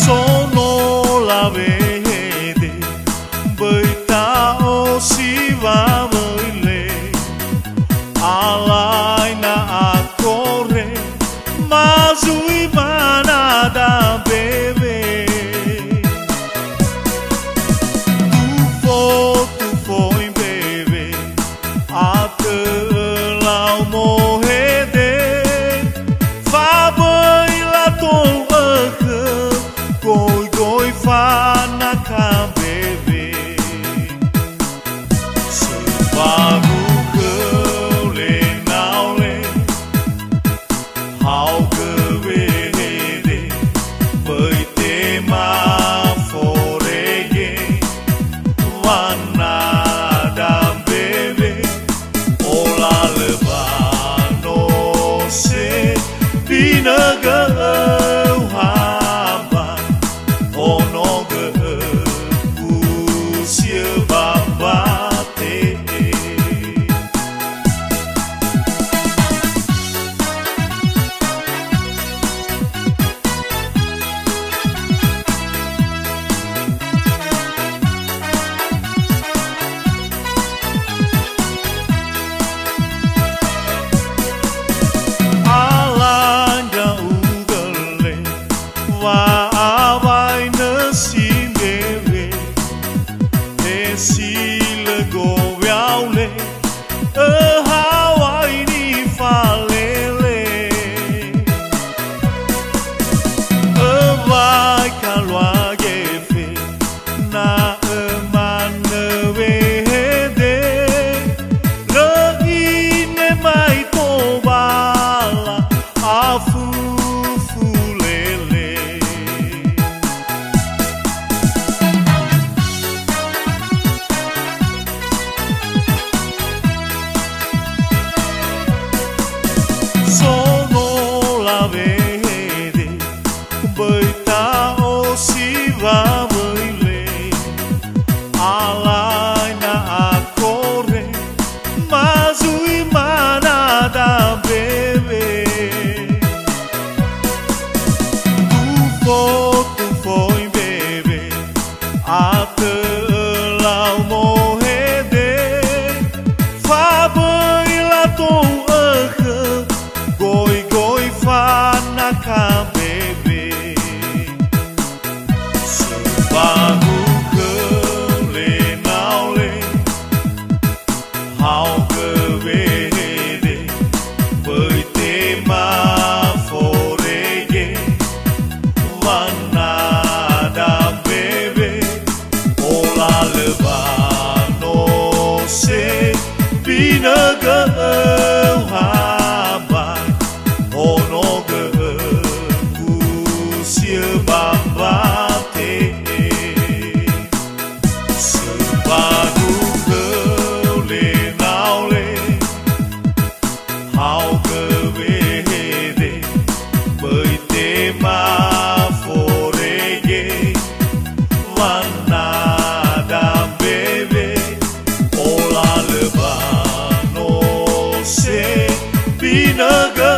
sono la vede băita o si va măile alaina acore mazui manada bebe tu foi bebe atâ lau mohede fa băi la tou goi goi fana ca bebe se bagu le naule hau că vede băi te ma forege vana da bebe ola lebano se binăgă si le goviaule Hawaii ni falele vai ca loage fe na man vede răine mai tobala afu sono la vede băita o si va măile alaina acore mazui manada bebe tu foi bebe atâ lau mohede fa băi la tou goi goi fana ca bebe se bagu le naule hau că vede băi te ma forege vana da bebe ola lebano se binăgă hau că vede băi te ma forege vana da bebe ola lebano se binăgă